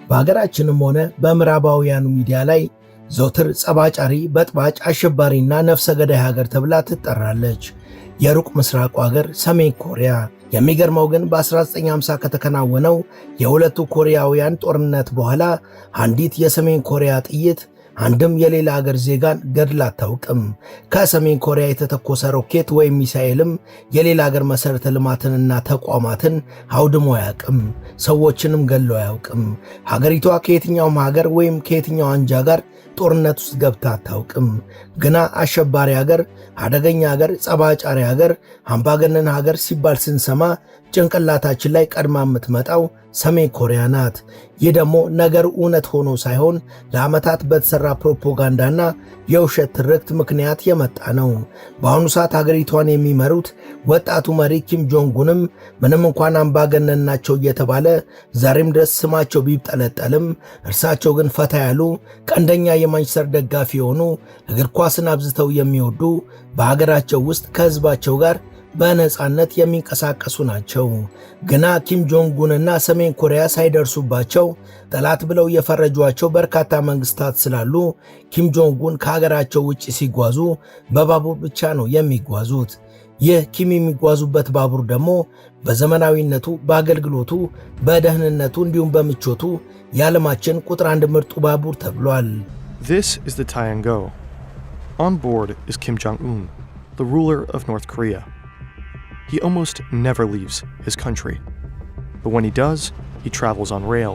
በሀገራችንም ሆነ በምዕራባውያኑ ሚዲያ ላይ ዘውትር ጸባጫሪ፣ በጥባጭ፣ አሸባሪና ነፍሰ ገዳይ ሀገር ተብላ ትጠራለች። የሩቅ ምስራቁ ሀገር ሰሜን ኮሪያ። የሚገርመው ግን በ1950 ከተከናወነው የሁለቱ ኮሪያውያን ጦርነት በኋላ አንዲት የሰሜን ኮሪያ ጥይት አንድም የሌላ ሀገር ዜጋን ገድላ አታውቅም። ከሰሜን ኮሪያ የተተኮሰ ሮኬት ወይም ሚሳኤልም የሌላ ሀገር መሠረተ ልማትንና ተቋማትን አውድሞ አያውቅም። ሰዎችንም ገድሎ አያውቅም። ሀገሪቷ ከየትኛውም ሀገር ወይም ከየትኛው አንጃ ጋር ጦርነት ውስጥ ገብታ አታውቅም። ግና አሸባሪ ሀገር፣ አደገኛ ሀገር፣ ጸባጫሪ ሀገር፣ አምባገነን ሀገር ሲባል ስንሰማ ጭንቅላታችን ላይ ቀድማ የምትመጣው ሰሜን ኮሪያ ናት። ይህ ደግሞ ነገር እውነት ሆኖ ሳይሆን ለዓመታት በተሰራ ፕሮፓጋንዳና የውሸት ትርክት ምክንያት የመጣ ነው። በአሁኑ ሰዓት ሀገሪቷን የሚመሩት ወጣቱ መሪ ኪም ጆንጉንም ምንም እንኳን አምባገነን ናቸው እየተባለ ዛሬም ድረስ ስማቸው ቢጠለጠልም እርሳቸው ግን ፈታ ያሉ ቀንደኛ የማንቸስተር ደጋፊ የሆኑ እግር ኳስን አብዝተው የሚወዱ በሀገራቸው ውስጥ ከህዝባቸው ጋር በነጻነት የሚንቀሳቀሱ ናቸው። ግና ኪም ጆንጉንና ሰሜን ኮሪያ ሳይደርሱባቸው ጠላት ብለው የፈረጇቸው በርካታ መንግስታት ስላሉ ኪም ጆንጉን ከሀገራቸው ውጭ ሲጓዙ በባቡር ብቻ ነው የሚጓዙት። ይህ ኪም የሚጓዙበት ባቡር ደግሞ በዘመናዊነቱ፣ በአገልግሎቱ፣ በደህንነቱ እንዲሁም በምቾቱ የዓለማችን ቁጥር 1 ምርጡ ባቡር ተብሏል። This is the Tiangong. On board is Kim Jong-un, the ruler of North Korea. He almost never leaves his country, but when he does, he travels on rail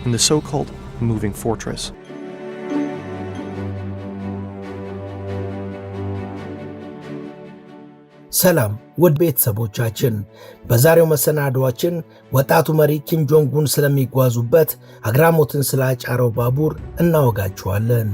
in the so-called moving fortress. ሰላም ውድ ቤተሰቦቻችን፣ በዛሬው መሰናዶአችን ወጣቱ መሪ ኪም ጆንጉን ስለሚጓዙበት አግራሞትን ስላጫረው ባቡር እናወጋችኋለን።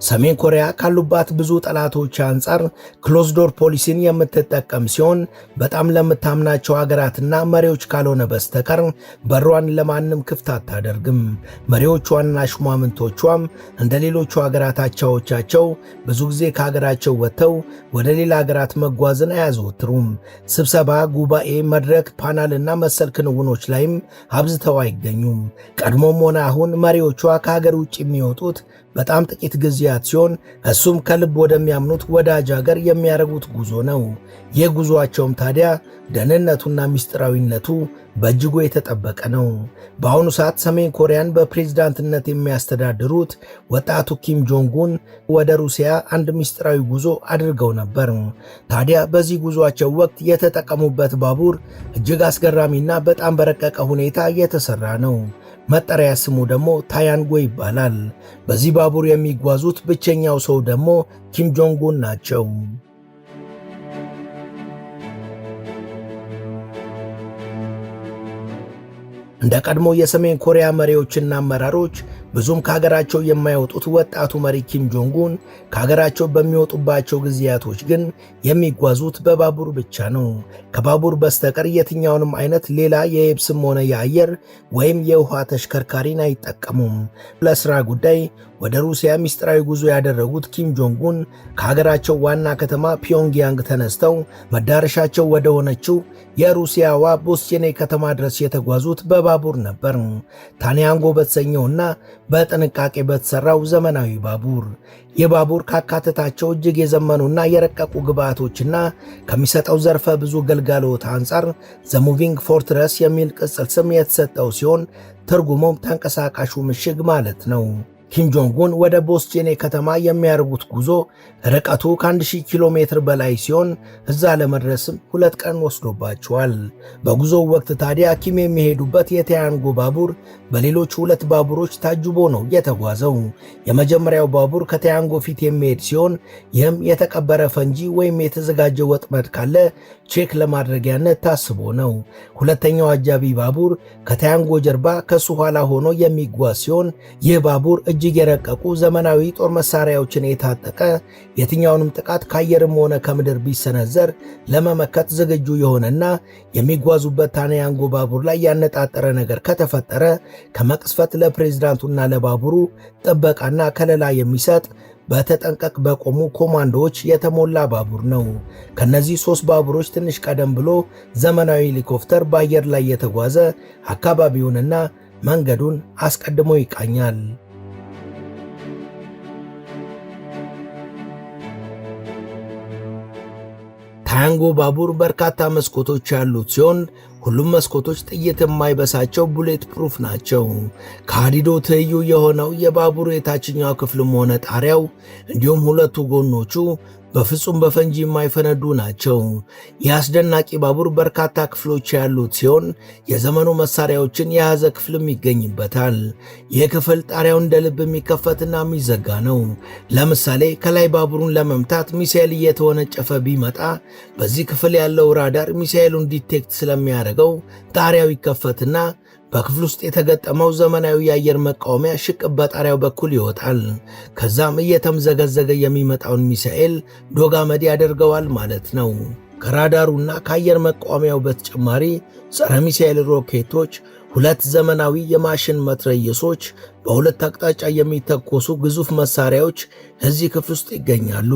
ሰሜን ኮሪያ ካሉባት ብዙ ጠላቶች አንጻር ክሎዝ ዶር ፖሊሲን የምትጠቀም ሲሆን በጣም ለምታምናቸው ሀገራትና መሪዎች ካልሆነ በስተቀር በሯን ለማንም ክፍት አታደርግም። መሪዎቿና ሹማምንቶቿም እንደ ሌሎቹ ሀገራት አቻዎቻቸው ብዙ ጊዜ ከሀገራቸው ወጥተው ወደ ሌላ ሀገራት መጓዝን አያዘወትሩም። ስብሰባ፣ ጉባኤ፣ መድረክ፣ ፓናልና መሰል ክንውኖች ላይም አብዝተው አይገኙም። ቀድሞም ሆነ አሁን መሪዎቿ ከሀገር ውጭ የሚወጡት በጣም ጥቂት ጊዜያት ሲሆን እሱም ከልብ ወደሚያምኑት ወዳጅ ሀገር የሚያደርጉት ጉዞ ነው። ይህ ጉዞአቸውም ታዲያ ደህንነቱና ሚስጥራዊነቱ በእጅጉ የተጠበቀ ነው። በአሁኑ ሰዓት ሰሜን ኮሪያን በፕሬዝዳንትነት የሚያስተዳድሩት ወጣቱ ኪም ጆንጉን ወደ ሩሲያ አንድ ሚስጥራዊ ጉዞ አድርገው ነበር። ታዲያ በዚህ ጉዞአቸው ወቅት የተጠቀሙበት ባቡር እጅግ አስገራሚና በጣም በረቀቀ ሁኔታ የተሰራ ነው። መጠሪያ ስሙ ደግሞ ታያንጎ ይባላል። በዚህ ባቡር የሚጓዙት ብቸኛው ሰው ደግሞ ኪም ጆንጉን ናቸው። እንደ ቀድሞ የሰሜን ኮሪያ መሪዎችና አመራሮች ብዙም ከሀገራቸው የማይወጡት ወጣቱ መሪ ኪም ጆንጉን ከሀገራቸው በሚወጡባቸው ጊዜያቶች ግን የሚጓዙት በባቡር ብቻ ነው። ከባቡር በስተቀር የትኛውንም አይነት ሌላ የየብስም ሆነ የአየር ወይም የውሃ ተሽከርካሪን አይጠቀሙም። ለስራ ጉዳይ ወደ ሩሲያ ሚስጥራዊ ጉዞ ያደረጉት ኪም ጆንጉን ከሀገራቸው ዋና ከተማ ፒዮንግያንግ ተነስተው መዳረሻቸው ወደ ሆነችው የሩሲያዋ ቦስቼኔ ከተማ ድረስ የተጓዙት በባቡር ነበር። ታንያንጎ በተሰኘውና በጥንቃቄ በተሰራው ዘመናዊ ባቡር። ይህ ባቡር ካካተታቸው እጅግ የዘመኑና የረቀቁ ግብዓቶችና ከሚሰጠው ዘርፈ ብዙ ግልጋሎት አንጻር ዘ ሙቪንግ ፎርትረስ የሚል ቅጽል ስም የተሰጠው ሲሆን ትርጉሙም ተንቀሳቃሹ ምሽግ ማለት ነው። ኪም ጆንጉን ወደ ቦስቼኔ ከተማ የሚያደርጉት ጉዞ ርቀቱ ከ1000 ኪሎ ሜትር በላይ ሲሆን እዛ ለመድረስም 2 ቀን ወስዶባቸዋል። በጉዞው ወቅት ታዲያ ኪም የሚሄዱበት የታያንጎ ባቡር በሌሎች 2 ባቡሮች ታጅቦ ነው የተጓዘው። የመጀመሪያው ባቡር ከታያንጎ ፊት የሚሄድ ሲሆን ይህም የተቀበረ ፈንጂ ወይም የተዘጋጀ ወጥመድ ካለ ቼክ ለማድረጊያነት ታስቦ ነው። ሁለተኛው አጃቢ ባቡር ከታያንጎ ጀርባ ከሱ ኋላ ሆኖ የሚጓዝ ሲሆን ይህ ባቡር እጅግ የረቀቁ ዘመናዊ ጦር መሳሪያዎችን የታጠቀ የትኛውንም ጥቃት ከአየርም ሆነ ከምድር ቢሰነዘር ለመመከት ዝግጁ የሆነና የሚጓዙበት ታንያንጎ ባቡር ላይ ያነጣጠረ ነገር ከተፈጠረ ከመቅስፈት ለፕሬዝዳንቱና ለባቡሩ ጥበቃና ከለላ የሚሰጥ በተጠንቀቅ በቆሙ ኮማንዶዎች የተሞላ ባቡር ነው። ከነዚህ 3 ባቡሮች ትንሽ ቀደም ብሎ ዘመናዊ ሄሊኮፕተር በአየር ላይ የተጓዘ አካባቢውንና መንገዱን አስቀድሞ ይቃኛል። ታያንጎ ባቡር በርካታ መስኮቶች ያሉት ሲሆን ሁሉም መስኮቶች ጥይት የማይበሳቸው ቡሌት ፕሩፍ ናቸው። ከሐዲዱ ትይዩ የሆነው የባቡሩ የታችኛው ክፍልም ሆነ ጣሪያው እንዲሁም ሁለቱ ጎኖቹ በፍጹም በፈንጂ የማይፈነዱ ናቸው። የአስደናቂ ባቡር በርካታ ክፍሎች ያሉት ሲሆን የዘመኑ መሳሪያዎችን የያዘ ክፍልም ይገኝበታል። ይህ ክፍል ጣሪያው እንደ ልብ የሚከፈትና የሚዘጋ ነው። ለምሳሌ ከላይ ባቡሩን ለመምታት ሚሳኤል እየተወነጨፈ ቢመጣ በዚህ ክፍል ያለው ራዳር ሚሳኤሉን ዲቴክት ስለሚያደርገው ጣሪያው ይከፈትና በክፍል ውስጥ የተገጠመው ዘመናዊ የአየር መቃወሚያ ሽቅብ በጣሪያው በኩል ይወጣል። ከዛም እየተምዘገዘገ የሚመጣውን ሚሳኤል ዶግ አመድ ያደርገዋል ማለት ነው። ከራዳሩና ከአየር መቃወሚያው በተጨማሪ ጸረ ሚሳኤል ሮኬቶች፣ 2 ዘመናዊ የማሽን መትረየሶች፣ በሁለት አቅጣጫ የሚተኮሱ ግዙፍ መሳሪያዎች እዚህ ክፍል ውስጥ ይገኛሉ።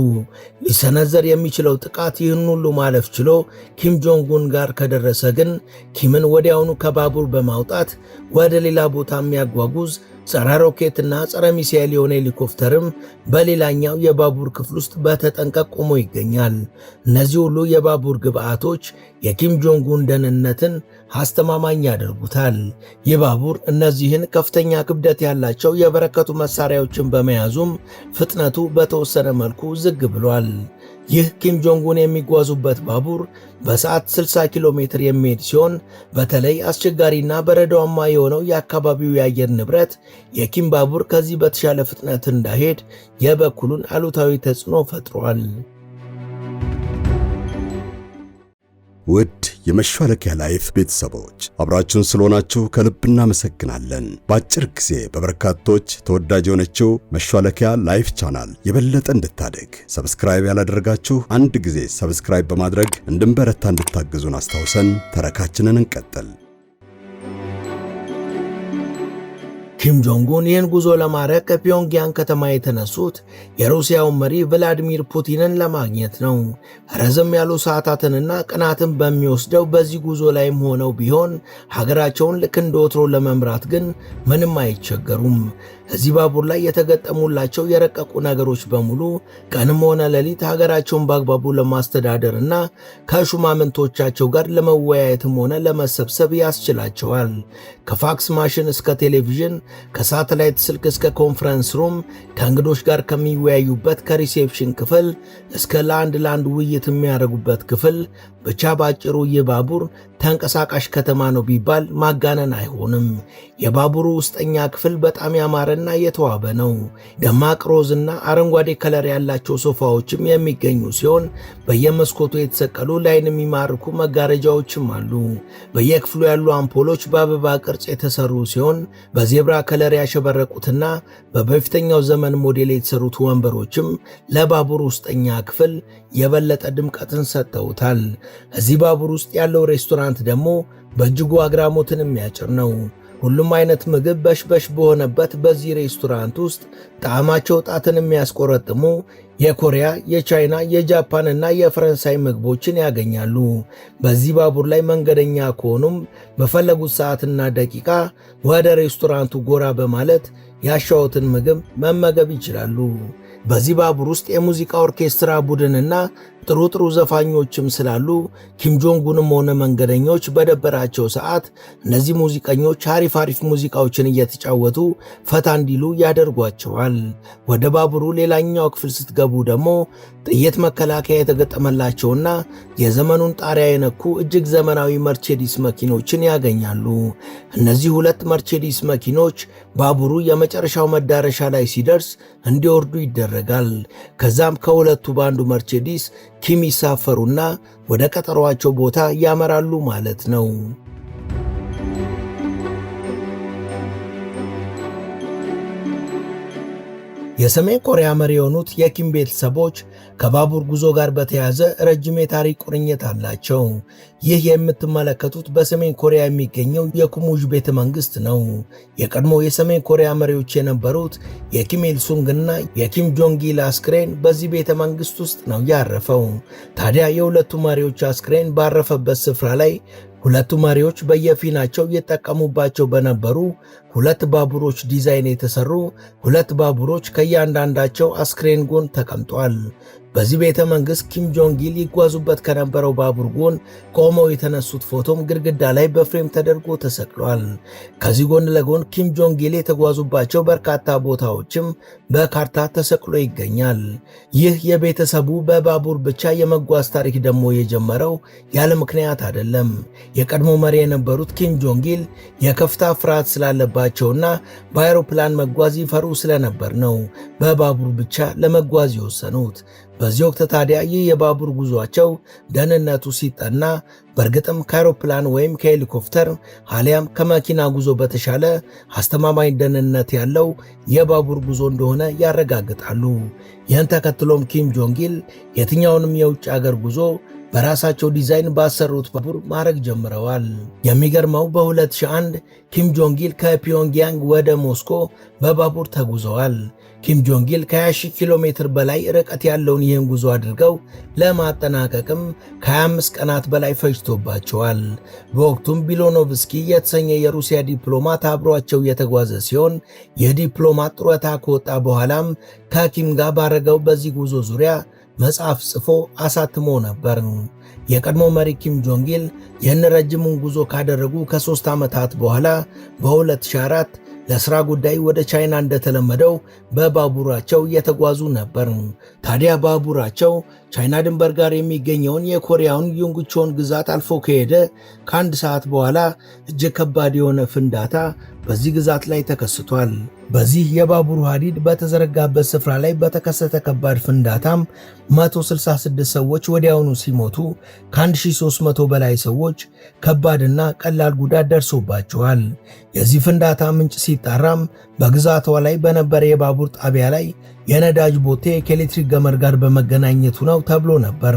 ሊሰነዘር የሚችለው ጥቃት ይህን ሁሉ ማለፍ ችሎ ኪም ጆንግ ኡን ጋር ከደረሰ ግን ኪምን ወዲያውኑ ከባቡር በማውጣት ወደ ሌላ ቦታ የሚያጓጉዝ ጸረ ሮኬትና ጸረ ሚሳኤል የሆነ ሄሊኮፕተርም በሌላኛው የባቡር ክፍል ውስጥ በተጠንቀቅ ቆሞ ይገኛል። እነዚህ ሁሉ የባቡር ግብዓቶች የኪም ጆንግ ኡን ደህንነትን አስተማማኝ ያደርጉታል። ይህ ባቡር እነዚህን ከፍተኛ ክብደት ያላቸው የበረከቱ መሳሪያዎችን በመያዙም ፍጥነቱ በተወሰነ መልኩ ዝግ ብሏል። ይህ ኪም ጆንግ ኡን የሚጓዙበት ባቡር በሰዓት 60 ኪሎ ሜትር የሚሄድ ሲሆን በተለይ አስቸጋሪና በረዷማ የሆነው የአካባቢው የአየር ንብረት የኪም ባቡር ከዚህ በተሻለ ፍጥነት እንዳይሄድ የበኩሉን አሉታዊ ተጽዕኖ ፈጥሯል። ውድ የመሿለኪያ ላይፍ ቤተሰቦች አብራችሁን ስለሆናችሁ ከልብ እናመሰግናለን። በአጭር ጊዜ በበርካቶች ተወዳጅ የሆነችው መሿለኪያ ላይፍ ቻናል የበለጠ እንድታድግ ሰብስክራይብ ያላደረጋችሁ አንድ ጊዜ ሰብስክራይብ በማድረግ እንድንበረታ እንድታግዙን አስታውሰን ተረካችንን እንቀጥል። ኪም ጆንግ ኡን ይህን ጉዞ ለማድረግ ከፒዮንግያንግ ከተማ የተነሱት የሩሲያውን መሪ ቭላዲሚር ፑቲንን ለማግኘት ነው። ረዘም ያሉ ሰዓታትንና ቀናትን በሚወስደው በዚህ ጉዞ ላይም ሆነው ቢሆን ሀገራቸውን ልክ እንደ ወትሮ ለመምራት ግን ምንም አይቸገሩም። እዚህ ባቡር ላይ የተገጠሙላቸው የረቀቁ ነገሮች በሙሉ ቀንም ሆነ ሌሊት ሀገራቸውን በአግባቡ ለማስተዳደርና ከሹማምንቶቻቸው ጋር ለመወያየትም ሆነ ለመሰብሰብ ያስችላቸዋል። ከፋክስ ማሽን እስከ ቴሌቪዥን፣ ከሳተላይት ስልክ እስከ ኮንፈረንስ ሩም፣ ከእንግዶች ጋር ከሚወያዩበት ከሪሴፕሽን ክፍል እስከ ለአንድ ውይይት የሚያደርጉበት ክፍል፣ ብቻ ባጭሩ ይህ ባቡር ተንቀሳቃሽ ከተማ ነው ቢባል ማጋነን አይሆንም። የባቡሩ ውስጠኛ ክፍል በጣም ያማረና የተዋበ ነው። ደማቅ ሮዝና አረንጓዴ ከለር ያላቸው ሶፋዎችም የሚገኙ ሲሆን በየመስኮቱ የተሰቀሉ ለዓይን የሚማርኩ መጋረጃዎችም አሉ። በየክፍሉ ያሉ አምፖሎች በአበባ ቅርጽ የተሰሩ ሲሆን በዜብራ ከለር ያሸበረቁትና በበፊተኛው ዘመን ሞዴል የተሰሩት ወንበሮችም ለባቡር ውስጠኛ ክፍል የበለጠ ድምቀትን ሰጥተውታል። እዚህ ባቡር ውስጥ ያለው ሬስቶራንት ደግሞ በእጅጉ አግራሞትን የሚያጭር ነው። ሁሉም አይነት ምግብ በሽበሽ በሆነበት በዚህ ሬስቶራንት ውስጥ ጣዕማቸው ጣትን የሚያስቆረጥሙ የኮሪያ፣ የቻይና፣ የጃፓንና የፈረንሳይ ምግቦችን ያገኛሉ። በዚህ ባቡር ላይ መንገደኛ ከሆኑም በፈለጉት ሰዓትና ደቂቃ ወደ ሬስቶራንቱ ጎራ በማለት ያሻዎትን ምግብ መመገብ ይችላሉ። በዚህ ባቡር ውስጥ የሙዚቃ ኦርኬስትራ ቡድንና ጥሩ ዘፋኞችም ስላሉ ኪም ጆንግ ኡንም ሆነ መንገደኞች በደበራቸው ሰዓት እነዚህ ሙዚቀኞች አሪፍ ሙዚቃዎችን እየተጫወቱ ፈታ እንዲሉ ያደርጓቸዋል። ወደ ባቡሩ ሌላኛው ክፍል ስትገቡ ደግሞ ጥይት መከላከያ የተገጠመላቸውና የዘመኑን ጣሪያ የነኩ እጅግ ዘመናዊ መርቼዲስ መኪኖችን ያገኛሉ። እነዚህ 2 መርቼዲስ መኪኖች ባቡሩ የመጨረሻው መዳረሻ ላይ ሲደርስ እንዲወርዱ ይደረጋል። ከዛም ከሁለቱ ባንዱ መርቼዲስ ኪም ይሳፈሩና ወደ ቀጠሯቸው ቦታ ያመራሉ ማለት ነው። የሰሜን ኮሪያ መሪ የሆኑት የኪም ቤተሰቦች ከባቡር ጉዞ ጋር በተያያዘ ረጅም የታሪክ ቁርኝት አላቸው። ይህ የምትመለከቱት በሰሜን ኮሪያ የሚገኘው የኩሙዥ ቤተ መንግስት ነው። የቀድሞ የሰሜን ኮሪያ መሪዎች የነበሩት የኪም ኢል ሱንግና የኪም ጆንግ ኢል አስክሬን በዚህ ቤተ መንግስት ውስጥ ነው ያረፈው። ታዲያ የሁለቱ መሪዎች አስክሬን ባረፈበት ስፍራ ላይ ሁለቱ መሪዎች በየፊናቸው እየተጠቀሙባቸው በነበሩ ሁለት ባቡሮች ዲዛይን የተሰሩ ሁለት ባቡሮች ከእያንዳንዳቸው አስክሬን ጎን ተቀምጧል። በዚህ ቤተ መንግሥት ኪም ጆንግ ኢል ይጓዙበት ከነበረው ባቡር ጎን ቆመው የተነሱት ፎቶም ግድግዳ ላይ በፍሬም ተደርጎ ተሰቅሏል። ከዚህ ጎን ለጎን ኪም ጆንግ ኢል የተጓዙባቸው በርካታ ቦታዎችም በካርታ ተሰቅሎ ይገኛል። ይህ የቤተሰቡ በባቡር ብቻ የመጓዝ ታሪክ ደግሞ የጀመረው ያለ ምክንያት አይደለም። የቀድሞ መሪ የነበሩት ኪም ጆንግ ኢል የከፍታ ፍርሃት ስላለባቸውና በአውሮፕላን መጓዝ ይፈሩ ስለነበር ነው በባቡር ብቻ ለመጓዝ የወሰኑት። በዚህ ወቅት ታዲያ ይህ የባቡር ጉዟቸው ደህንነቱ ሲጠና በእርግጥም ከአውሮፕላን ወይም ከሄሊኮፕተር አሊያም ከመኪና ጉዞ በተሻለ አስተማማኝ ደህንነት ያለው የባቡር ጉዞ እንደሆነ ያረጋግጣሉ። ይህን ተከትሎም ኪም ጆንግ ኢል የትኛውንም የውጭ አገር ጉዞ በራሳቸው ዲዛይን ባሰሩት ባቡር ማድረግ ጀምረዋል። የሚገርመው በ2001 ኪም ጆንግ ኢል ከፒዮንግያንግ ወደ ሞስኮ በባቡር ተጉዘዋል። ኪም ጆንግ ኢል ከ20 ኪሎ ሜትር በላይ ርቀት ያለውን ይህን ጉዞ አድርገው ለማጠናቀቅም ከ25 ቀናት በላይ ፈጅቶባቸዋል። በወቅቱም ቢሎኖቭስኪ የተሰኘ የሩሲያ ዲፕሎማት አብሯቸው የተጓዘ ሲሆን ይህ ዲፕሎማት ጡረታ ከወጣ በኋላም ከኪም ጋር ባረገው በዚህ ጉዞ ዙሪያ መጽሐፍ ጽፎ አሳትሞ ነበር። የቀድሞ መሪ ኪም ጆንግ ኢል ይህን ረጅሙን ጉዞ ካደረጉ ከ3 ዓመታት በኋላ በ2004 ለሥራ ጉዳይ ወደ ቻይና እንደተለመደው በባቡራቸው እየተጓዙ ነበር። ታዲያ ባቡራቸው ቻይና ድንበር ጋር የሚገኘውን የኮሪያውን ዩንግቾን ግዛት አልፎ ከሄደ ከአንድ ሰዓት በኋላ እጅግ ከባድ የሆነ ፍንዳታ በዚህ ግዛት ላይ ተከስቷል። በዚህ የባቡር ሐዲድ በተዘረጋበት ስፍራ ላይ በተከሰተ ከባድ ፍንዳታም 166 ሰዎች ወዲያውኑ ሲሞቱ ከ1300 በላይ ሰዎች ከባድና ቀላል ጉዳት ደርሶባቸዋል። የዚህ ፍንዳታ ምንጭ ሲጣራም በግዛቷ ላይ በነበረ የባቡር ጣቢያ ላይ የነዳጅ ቦቴ ከኤሌክትሪክ ገመድ ጋር በመገናኘቱ ነው ተብሎ ነበር።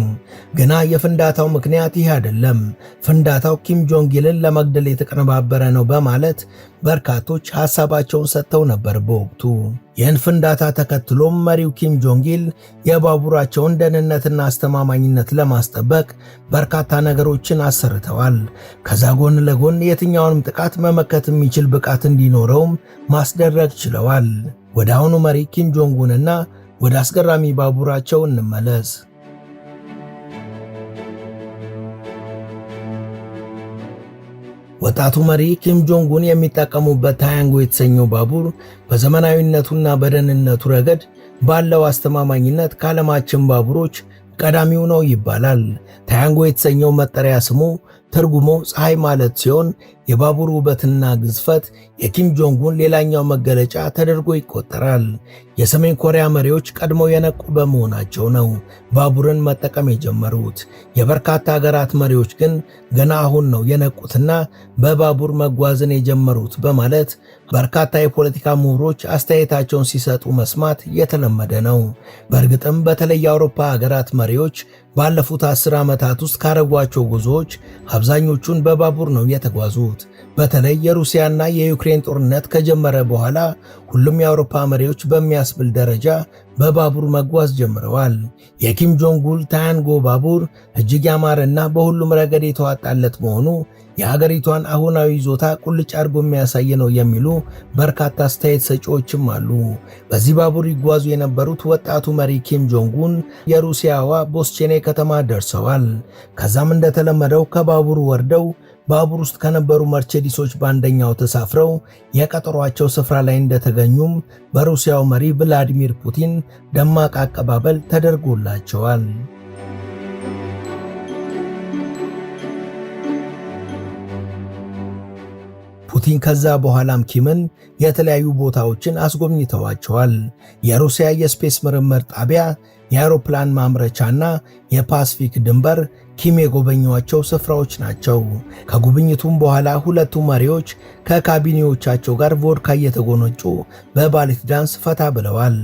ግና የፍንዳታው ምክንያት ይህ አይደለም፣ ፍንዳታው ኪም ጆንግ ኢልን ለመግደል የተቀነባበረ ነው በማለት በርካቶች ሐሳባቸውን ሰጥተው ነበር በወቅቱ። ይህን ፍንዳታ ተከትሎም መሪው ኪም ጆንግ ኢል የባቡራቸውን ደህንነትና አስተማማኝነት ለማስጠበቅ በርካታ ነገሮችን አሰርተዋል። ከዛ ጎን ለጎን የትኛውንም ጥቃት መመከት የሚችል ብቃት እንዲኖረውም ማስደረግ ችለዋል። ወደ አሁኑ መሪ ኪም ጆንግ ኡንና ወደ አስገራሚ ባቡራቸው እንመለስ። ወጣቱ መሪ ኪም ጆንግ ኡን የሚጠቀሙበት ታያንጎ የተሰኘው ባቡር በዘመናዊነቱና በደህንነቱ ረገድ ባለው አስተማማኝነት ከዓለማችን ባቡሮች ቀዳሚው ነው ይባላል። ታያንጎ የተሰኘው መጠሪያ ስሙ ትርጉሙ ፀሐይ ማለት ሲሆን የባቡር ውበትና ግዝፈት የኪም ጆንግ ኡን ሌላኛው መገለጫ ተደርጎ ይቆጠራል። የሰሜን ኮሪያ መሪዎች ቀድመው የነቁ በመሆናቸው ነው ባቡርን መጠቀም የጀመሩት። የበርካታ ሀገራት መሪዎች ግን ገና አሁን ነው የነቁትና በባቡር መጓዝን የጀመሩት በማለት በርካታ የፖለቲካ ምሁሮች አስተያየታቸውን ሲሰጡ መስማት የተለመደ ነው። በእርግጥም በተለይ የአውሮፓ ሀገራት መሪዎች ባለፉት 10 ዓመታት ውስጥ ካረጓቸው ጉዞዎች አብዛኞቹን በባቡር ነው የተጓዙት። በተለይ የሩሲያና የዩክሬን ጦርነት ከጀመረ በኋላ ሁሉም የአውሮፓ መሪዎች በሚያስብል ደረጃ በባቡር መጓዝ ጀምረዋል። የኪም ጆንግ ኡን ታያንጎ ባቡር እጅግ ያማረና በሁሉም ረገድ የተዋጣለት መሆኑ የሀገሪቷን አሁናዊ ይዞታ ቁልጭ አድርጎ የሚያሳይ ነው የሚሉ በርካታ አስተያየት ሰጪዎችም አሉ። በዚህ ባቡር ይጓዙ የነበሩት ወጣቱ መሪ ኪም ጆንግ ኡን የሩሲያዋ ቦስቼኔ ከተማ ደርሰዋል። ከዛም እንደተለመደው ከባቡሩ ወርደው ባቡር ውስጥ ከነበሩ መርቼዲሶች በአንደኛው ተሳፍረው የቀጠሯቸው ስፍራ ላይ እንደተገኙም በሩሲያው መሪ ቭላዲሚር ፑቲን ደማቅ አቀባበል ተደርጎላቸዋል። ፑቲን ከዛ በኋላም ኪምን የተለያዩ ቦታዎችን አስጎብኝተዋቸዋል። የሩሲያ የስፔስ ምርምር ጣቢያ፣ የአውሮፕላን ማምረቻና የፓስፊክ ድንበር ኪም የጎበኟቸው ስፍራዎች ናቸው። ከጉብኝቱም በኋላ ሁለቱ መሪዎች ከካቢኔዎቻቸው ጋር ቮድካ እየተጎነጩ በባሌት ዳንስ ፈታ ብለዋል።